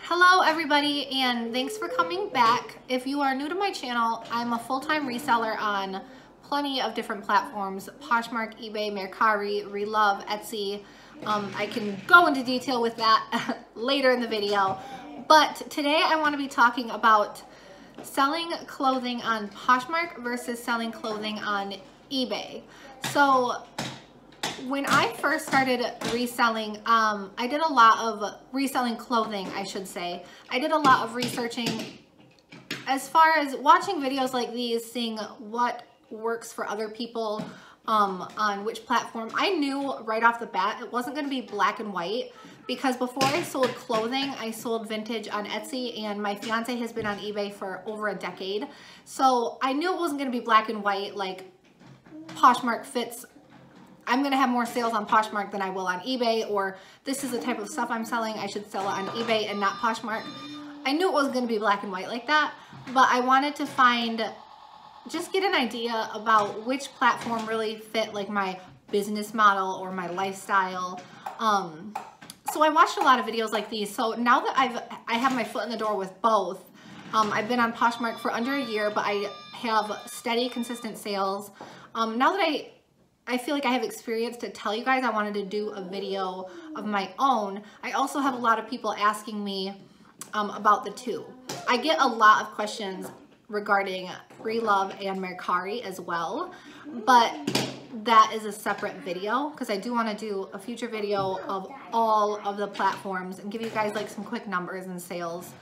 Hello everybody, and thanks for coming back. If you are new to my channel, I'm a full-time reseller on plenty of different platforms: Poshmark, eBay, Mercari, Relove, Etsy. I can go into detail with that later in the video, but today I want to be talking about selling clothing on Poshmark versus selling clothing on eBay. So when I first started reselling, I did a lot of reselling clothing, I should say. I did a lot of researching as far as watching videos like these, seeing what works for other people on which platform. I knew right off the bat it wasn't going to be black and white, because before I sold clothing, I sold vintage on Etsy, and my fiance has been on eBay for over a decade. So I knew it wasn't going to be black and white, like Poshmark fits. I'm going to have more sales on Poshmark than I will on eBay, or this is the type of stuff I'm selling, I should sell it on eBay and not Poshmark. I knew it wasn't going to be black and white like that, but I wanted to just get an idea about which platform really fit like my business model or my lifestyle. So I watched a lot of videos like these. So now that I have my foot in the door with both, I've been on Poshmark for under a year, but I have steady, consistent sales. Now that I feel like I have experience to tell you guys, I wanted to do a video of my own. I also have a lot of people asking me about the two. I get a lot of questions regarding Relove and Mercari as well, but that is a separate video, because I do want to do a future video of all of the platforms and give you guys like some quick numbers and sales.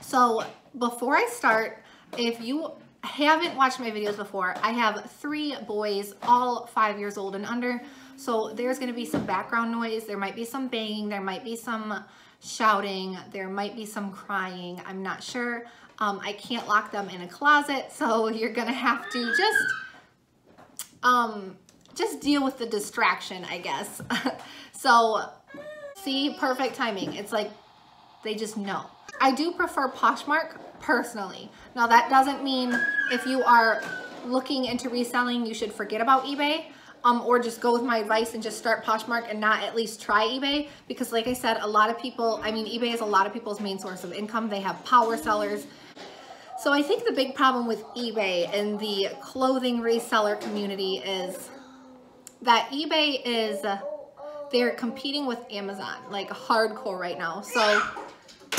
So before I start, if you haven't watched my videos before, I have 3 boys, all 5 years old and under, so there's going to be some background noise. There might be some banging, there might be some shouting, there might be some crying, I'm not sure. I can't lock them in a closet, so you're gonna have to just deal with the distraction, I guess. So see, perfect timing. It's like they just know. I do prefer Poshmark personally. Now that doesn't mean if you are looking into reselling, you should forget about eBay, or just go with my advice and just start Poshmark and not at least try eBay, because like I said, a lot of people, eBay is a lot of people's main source of income. They have power sellers. So I think the big problem with eBay and the clothing reseller community is that eBay they're competing with Amazon like hardcore right now. So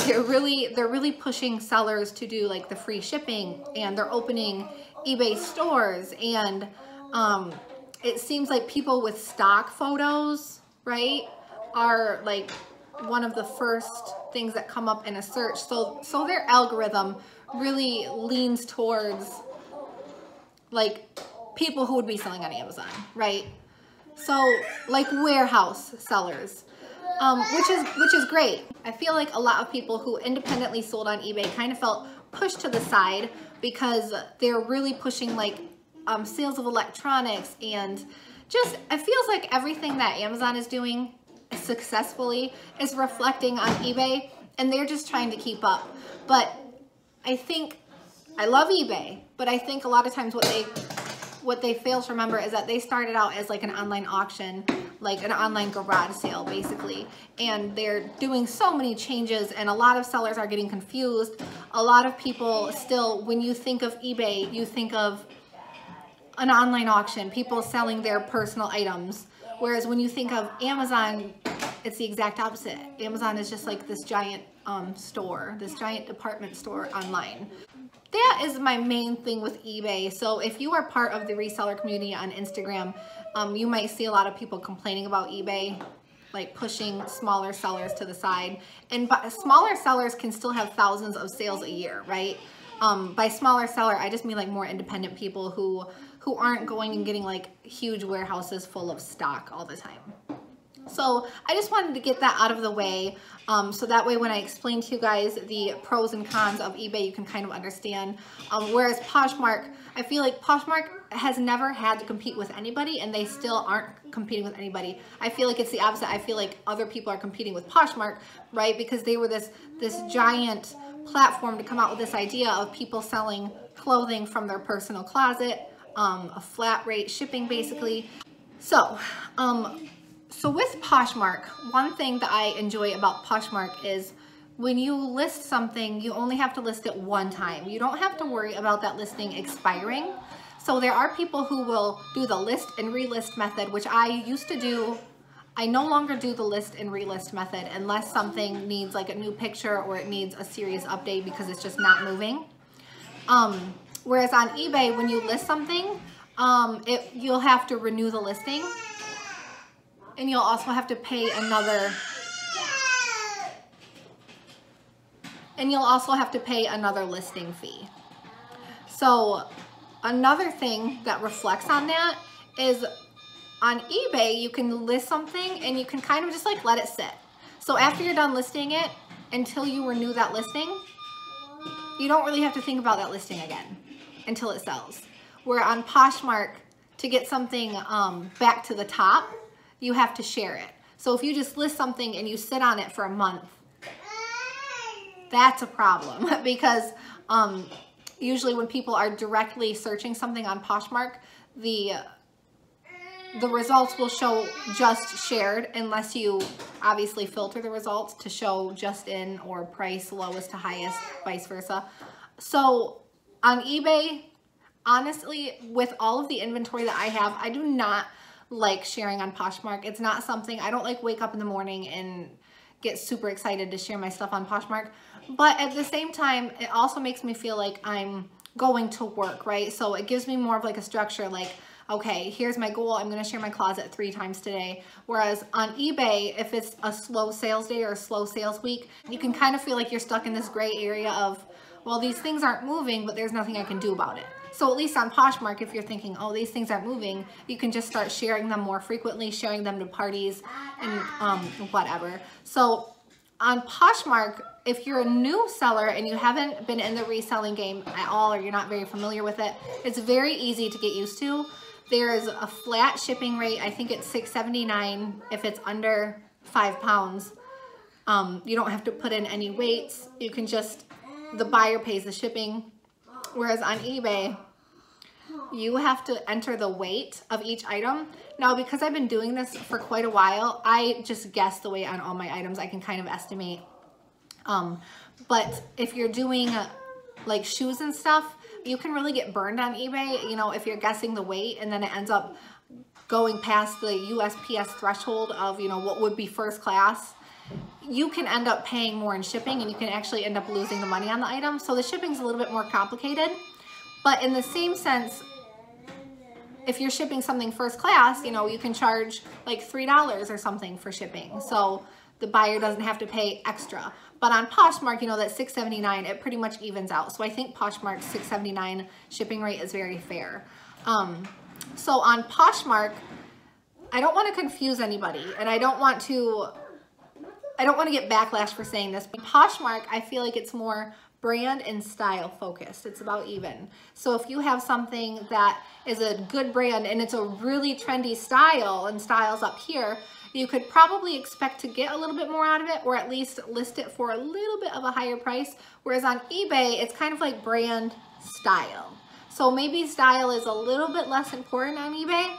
they're really pushing sellers to do like the free shipping, and they're opening eBay stores, and it seems like people with stock photos, right, are like one of the first things that come up in a search. So their algorithm really leans towards like people who would be selling on Amazon, right? So like warehouse sellers, which is great. I feel like a lot of people who independently sold on eBay kind of felt pushed to the side, because they're really pushing like sales of electronics, and just it feels like everything that Amazon is doing successfully is reflecting on eBay, and they're just trying to keep up. But I love eBay, but I think a lot of times what they fail to remember is that they started out as like an online auction, like an online garage sale basically, and they're doing so many changes, and a lot of sellers are getting confused. A lot of people still, when you think of eBay, you think of an online auction, people selling their personal items, whereas when you think of Amazon, it's the exact opposite. Amazon is just like this giant store, this giant department store online. That is my main thing with eBay. So if you are part of the reseller community on Instagram, you might see a lot of people complaining about eBay, like pushing smaller sellers to the side. And smaller sellers can still have thousands of sales a year, right? By smaller seller, I just mean like more independent people who aren't going and getting like huge warehouses full of stock all the time. So I just wanted to get that out of the way, so that way when I explain to you guys the pros and cons of eBay, you can kind of understand. Whereas Poshmark, I feel like Poshmark has never had to compete with anybody, and they still aren't competing with anybody. I feel like it's the opposite. I feel like other people are competing with Poshmark, right? Because they were this giant platform to come out with this idea of people selling clothing from their personal closet, a flat rate shipping basically. So with Poshmark, one thing that I enjoy about Poshmark is when you list something, you only have to list it one time. You don't have to worry about that listing expiring. So there are people who will do the list and relist method, which I used to do. I no longer do the list and relist method unless something needs like a new picture or it needs a serious update because it's just not moving. Whereas on eBay, when you list something, you'll have to renew the listing, and you'll also have to pay another, listing fee. So another thing that reflects on that is on eBay, you can list something and you can kind of just like let it sit. So after you're done listing it, until you renew that listing, you don't really have to think about that listing again until it sells. Where on Poshmark, to get something back to the top, you have to share it. So if you just list something and you sit on it for a month, that's a problem because usually when people are directly searching something on Poshmark, the results will show just shared unless you obviously filter the results to show just in or price lowest to highest, vice versa. So on eBay, honestly, with all of the inventory that I have, I do not like sharing on Poshmark. It's not something, I don't like wake up in the morning and get super excited to share my stuff on Poshmark. But at the same time, it also makes me feel like I'm going to work, right? So it gives me more of like a structure, like, okay, here's my goal. I'm going to share my closet 3 times today. Whereas on eBay, if it's a slow sales day or a slow sales week, you can kind of feel like you're stuck in this gray area of, well, these things aren't moving, but there's nothing I can do about it. So at least on Poshmark, if you're thinking, oh, these things aren't moving, you can just start sharing them more frequently, sharing them to parties and whatever. So on Poshmark, if you're a new seller and you haven't been in the reselling game at all, or you're not very familiar with it, it's very easy to get used to. There is a flat shipping rate. I think it's $6.79 if it's under 5 pounds. You don't have to put in any weights. You can just, the buyer pays the shipping. Whereas on eBay, you have to enter the weight of each item. Now, because I've been doing this for quite a while, I just guess the weight on all my items. I can kind of estimate. But if you're doing like shoes and stuff, you can really get burned on eBay, you know, if you're guessing the weight and then it ends up going past the USPS threshold of, you know, what would be first class. You can end up paying more in shipping and you can actually end up losing the money on the item. So the shipping's a little bit more complicated. But in the same sense, if you're shipping something first class, you know, you can charge like $3 or something for shipping. So the buyer doesn't have to pay extra. But on Poshmark, you know, that $6.79, it pretty much evens out. So I think Poshmark's $6.79 shipping rate is very fair. So on Poshmark, I don't want to confuse anybody, and I don't want to get backlash for saying this, but Poshmark, I feel like it's more brand and style focused. It's about even. So if you have something that is a good brand and it's a really trendy style and styles up here, you could probably expect to get a little bit more out of it, or at least list it for a little bit of a higher price. Whereas on eBay, it's kind of like brand style. So maybe style is a little bit less important on eBay.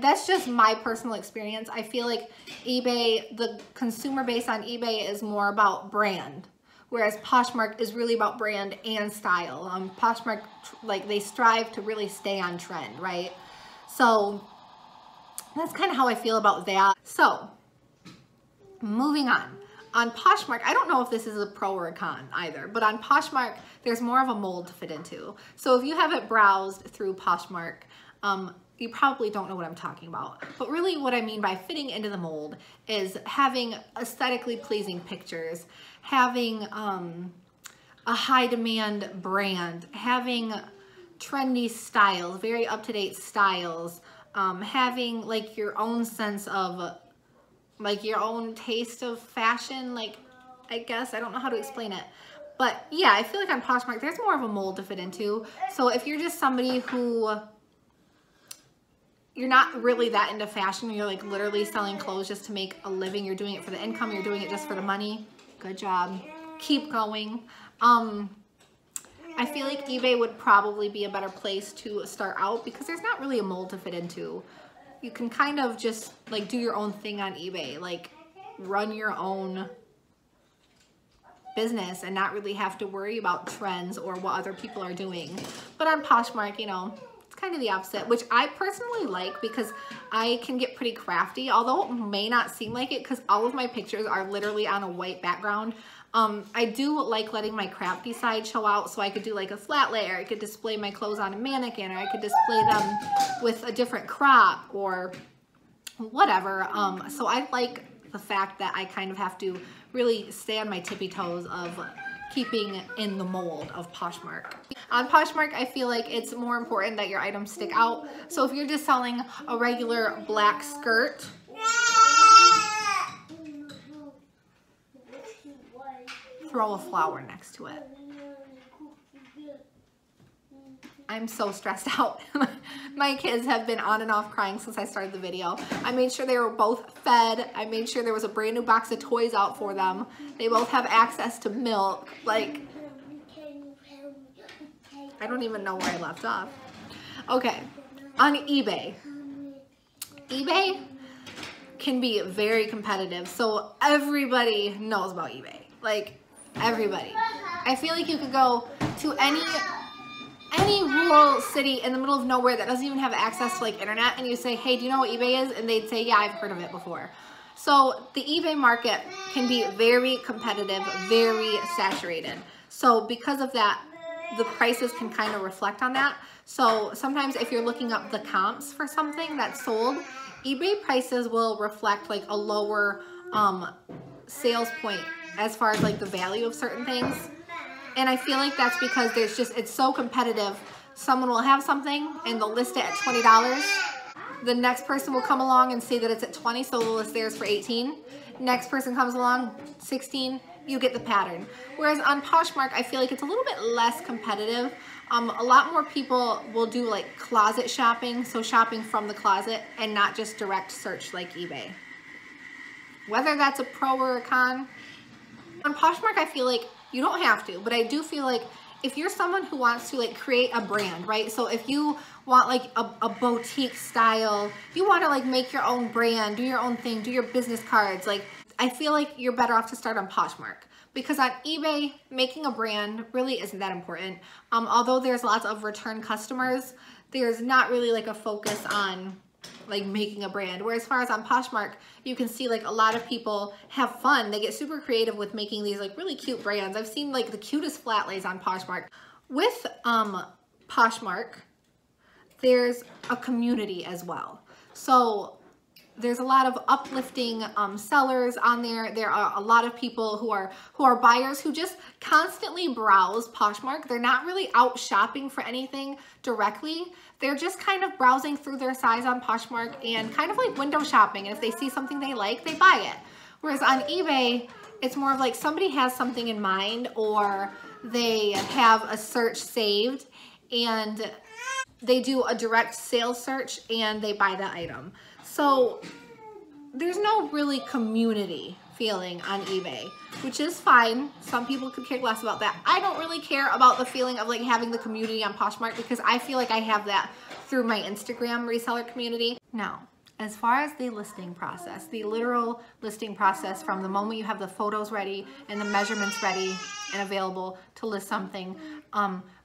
That's just my personal experience. I feel like eBay, the consumer base on eBay is more about brand, whereas Poshmark is really about brand and style. Poshmark, like, they strive to really stay on trend, right? So that's kind of how I feel about that. So moving on. On Poshmark, I don't know if this is a pro or a con either, but on Poshmark, there's more of a mold to fit into. So if you haven't browsed through Poshmark, you probably don't know what I'm talking about. But really what I mean by fitting into the mold is having aesthetically pleasing pictures, having a high demand brand, having trendy styles, very up-to-date styles, having like your own sense of, like your own taste of fashion, like, I guess, I don't know how to explain it. But yeah, I feel like on Poshmark, there's more of a mold to fit into. So if you're just somebody who, you're not really that into fashion, you're like literally selling clothes just to make a living, you're doing it for the income, you're doing it just for the money, good job, keep going. I feel like eBay would probably be a better place to start out because there's not really a mold to fit into. You can kind of just like do your own thing on eBay, like run your own business and not really have to worry about trends or what other people are doing. But on Poshmark, you know, it's kind of the opposite, which I personally like because I can get pretty crafty, although it may not seem like it because all of my pictures are literally on a white background. I do like letting my crafty side show out, so I could do like a flat layer, I could display my clothes on a mannequin, or I could display them with a different crop or whatever. So I like the fact that I kind of have to really stay on my tippy toes of keeping in the mold of Poshmark. On Poshmark, I feel like it's more important that your items stick out. So if you're just selling a regular black skirt, throw a flower next to it. I'm so stressed out. My kids have been on and off crying since I started the video. I made sure they were both fed. I made sure there was a brand new box of toys out for them. They both have access to milk. Like, I don't even know where I left off. Okay, on eBay. eBay can be very competitive. So everybody knows about eBay. Like, everybody. I feel like you could go to any rural city in the middle of nowhere that doesn't even have access to like internet, and you say, hey, do you know what eBay is? And they'd say, yeah, I've heard of it before. So the eBay market can be very competitive, very saturated. So because of that, the prices can kind of reflect on that. So sometimes if you're looking up the comps for something that's sold, eBay prices will reflect like a lower sales point as far as like the value of certain things. And I feel like that's because there's just, it's so competitive. Someone will have something and they'll list it at $20. The next person will come along and say that it's at 20, so they'll list theirs for 18. Next person comes along, 16, you get the pattern. Whereas on Poshmark, I feel like it's a little bit less competitive. A lot more people will do like closet shopping, so shopping from the closet and not just direct search like eBay. Whether that's a pro or a con. On Poshmark, I feel like you don't have to, but I do feel like if you're someone who wants to like create a brand, right? So if you want like a boutique style, you want to like make your own brand, do your own thing, do your business cards, like I feel like you're better off to start on Poshmark. Because on eBay, making a brand really isn't that important. Although there's lots of return customers, there's not really like a focus on like making a brand. Whereas as far as on Poshmark, you can see like a lot of people have fun. They get super creative with making these like really cute brands. I've seen like the cutest flat lays on Poshmark. With Poshmark, there's a community as well. So there's a lot of uplifting sellers on there. There are a lot of people who are buyers who just constantly browse Poshmark. They're not really out shopping for anything directly. They're just kind of browsing through their size on Poshmark and kind of like window shopping. And if they see something they like, they buy it. Whereas on eBay, it's more of like somebody has something in mind, or they have a search saved and they do a direct sales search and they buy the item. So there's no really community feeling on eBay, which is fine. Some people could care less about that. I don't really care about the feeling of like having the community on Poshmark because I feel like I have that through my Instagram reseller community. Now, as far as the listing process, the literal listing process from the moment you have the photos ready and the measurements ready and available to list something,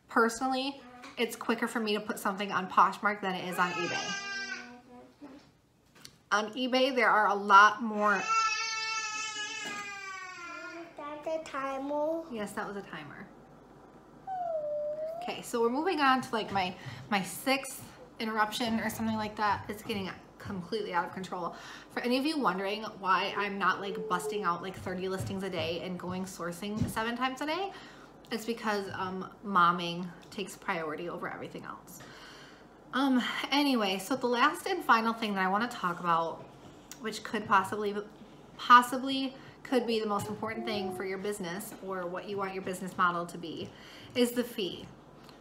personally, it's quicker for me to put something on Poshmark than it is on eBay. On eBay, there are a lot more. That's a timer. Yes, that was a timer. Okay, so we're moving on to like my sixth interruption or something like that. It's getting completely out of control. For any of you wondering why I'm not like busting out like 30 listings a day and going sourcing 7 times a day, it's because momming takes priority over everything else. Anyway, so the last and final thing that I want to talk about, which could possibly could be the most important thing for your business or what you want your business model to be, is the fee.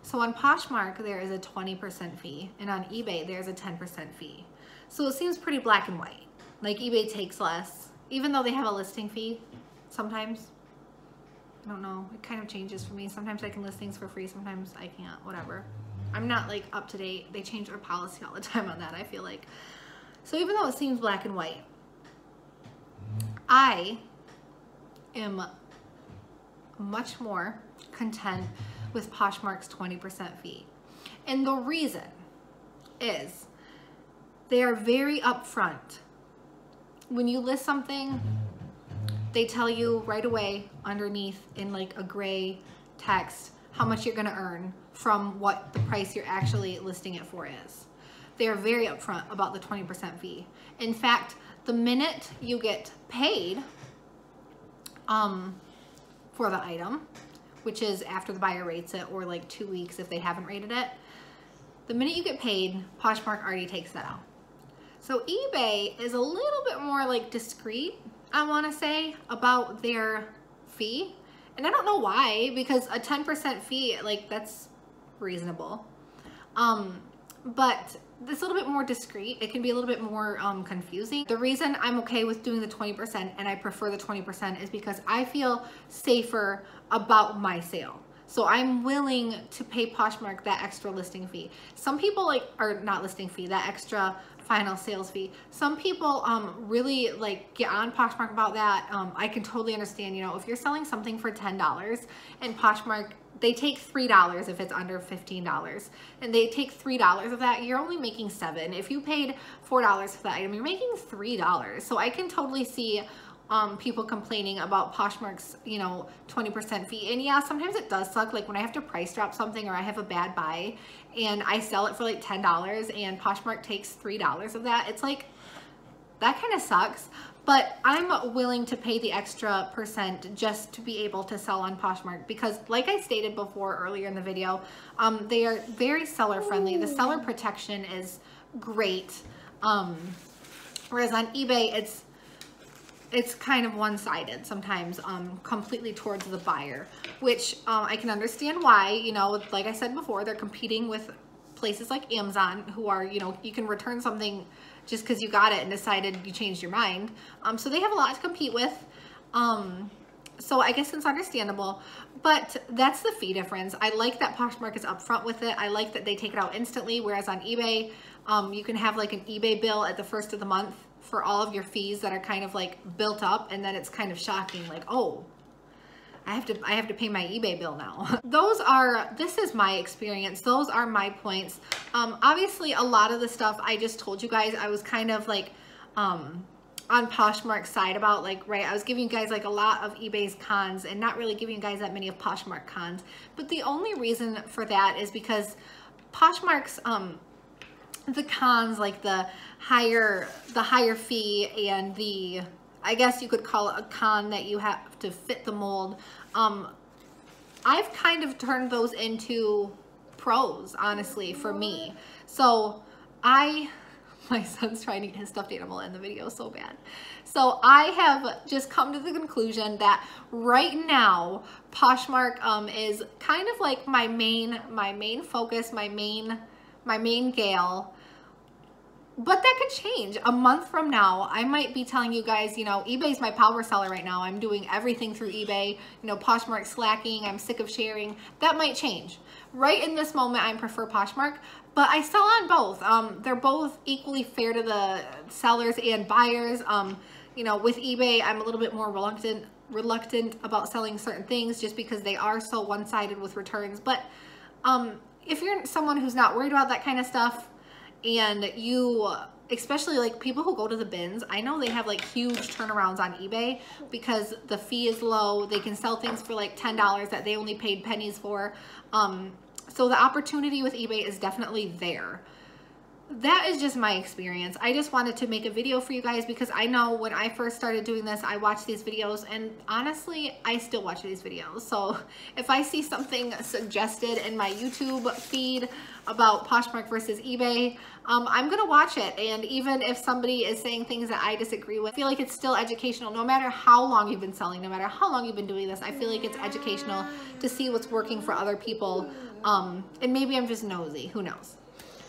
So on Poshmark, there is a 20% fee, and on eBay, there's a 10% fee. So it seems pretty black and white. Like eBay takes less, even though they have a listing fee sometimes. I don't know, it kind of changes for me. Sometimes I can list things for free, sometimes I can't, whatever. I'm not like up to date. They change their policy all the time on that, I feel like. So even though it seems black and white, I am much more content with Poshmark's 20% fee. And the reason is they are very upfront. When you list something, they tell you right away underneath in like a gray text how much you're gonna earn from what the price you're actually listing it for is. They are very upfront about the 20% fee. In fact, the minute you get paid for the item, which is after the buyer rates it, or like 2 weeks if they haven't rated it, the minute you get paid, Poshmark already takes that out. So eBay is a little bit more like discreet, I wanna say, about their fee. And I don't know why, because a 10% fee, like that's reasonable. But it's a little bit more discreet. It can be a little bit more confusing. The reason I'm okay with doing the 20% and I prefer the 20% is because I feel safer about my sale. So I'm willing to pay Poshmark that extra listing fee. Some people or not listing fee, that extra final sales fee. Some people really like get on Poshmark about that. I can totally understand, you know, if you're selling something for $10 and Poshmark, they take $3 if it's under $15, and they take $3 of that, you're only making $7. If you paid $4 for the item, you're making $3. So I can totally see people complaining about Poshmark's, you know, 20% fee. And yeah, sometimes it does suck. Like when I have to price drop something or I have a bad buy and I sell it for like $10 and Poshmark takes $3 of that, it's like, that kind of sucks. But I'm willing to pay the extra percent just to be able to sell on Poshmark because, like I stated before earlier in the video, they are very seller friendly. The seller protection is great. Whereas on eBay, it's kind of one-sided sometimes, completely towards the buyer, which I can understand why. You know, like I said before, they're competing with places like Amazon, who are, you know, you can return something just because you got it and decided you changed your mind. So they have a lot to compete with. So I guess it's understandable, but that's the fee difference. I like that Poshmark is upfront with it. I like that they take it out instantly, whereas on eBay, you can have like an eBay bill at the first of the month for all of your fees that are kind of like built up, and then it's kind of shocking, like, oh, I have to pay my eBay bill now. This is my experience. Those are my points. Obviously a lot of the stuff I just told you guys, I was kind of like, on Poshmark's side about, like, right, I was giving you guys like a lot of eBay's cons and not really giving you guys that many of Poshmark cons. But the only reason for that is because Poshmark's, the cons, like the higher fee and the, I guess you could call it a con that you have to fit the mold. I've kind of turned those into pros, honestly, for me. So my son's trying to get his stuffed animal in the video so bad. So I have just come to the conclusion that right now, Poshmark is kind of like my main focus, my main gal. But that could change. A month from now, I might be telling you guys, you know, eBay's my power seller right now. I'm doing everything through eBay. You know, Poshmark's slacking. I'm sick of sharing. That might change. Right in this moment, I prefer Poshmark, but I sell on both. They're both equally fair to the sellers and buyers. You know, with eBay, I'm a little bit more reluctant about selling certain things just because they are so one-sided with returns. But if you're someone who's not worried about that kind of stuff, and you, especially like people who go to the bins, I know they have like huge turnarounds on eBay because the fee is low. They can sell things for like $10 that they only paid pennies for. So the opportunity with eBay is definitely there. That is just my experience. I just wanted to make a video for you guys because I know when I first started doing this, I watched these videos, and honestly, I still watch these videos. So if I see something suggested in my YouTube feed about Poshmark versus eBay, I'm gonna watch it. And even if somebody is saying things that I disagree with, I feel like it's still educational. No matter how long you've been selling, no matter how long you've been doing this, I feel like it's educational to see what's working for other people. And maybe I'm just nosy, who knows?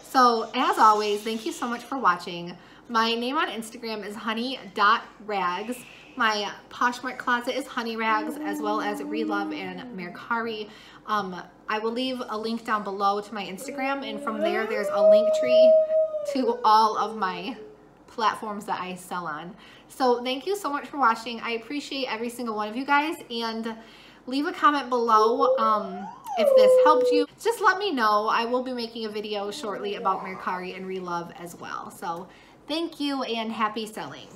So as always, thank you so much for watching. My name on Instagram is honey.rags. My Poshmark closet is honey rags, as well as Relove and Mercari. I will leave a link down below to my Instagram, and from there's a link tree to all of my platforms that I sell on. So thank you so much for watching. I appreciate every single one of you guys, and Leave a comment below if this helped you. Just let me know. I will be making a video shortly about Mercari and Relove as well. So thank you and happy selling.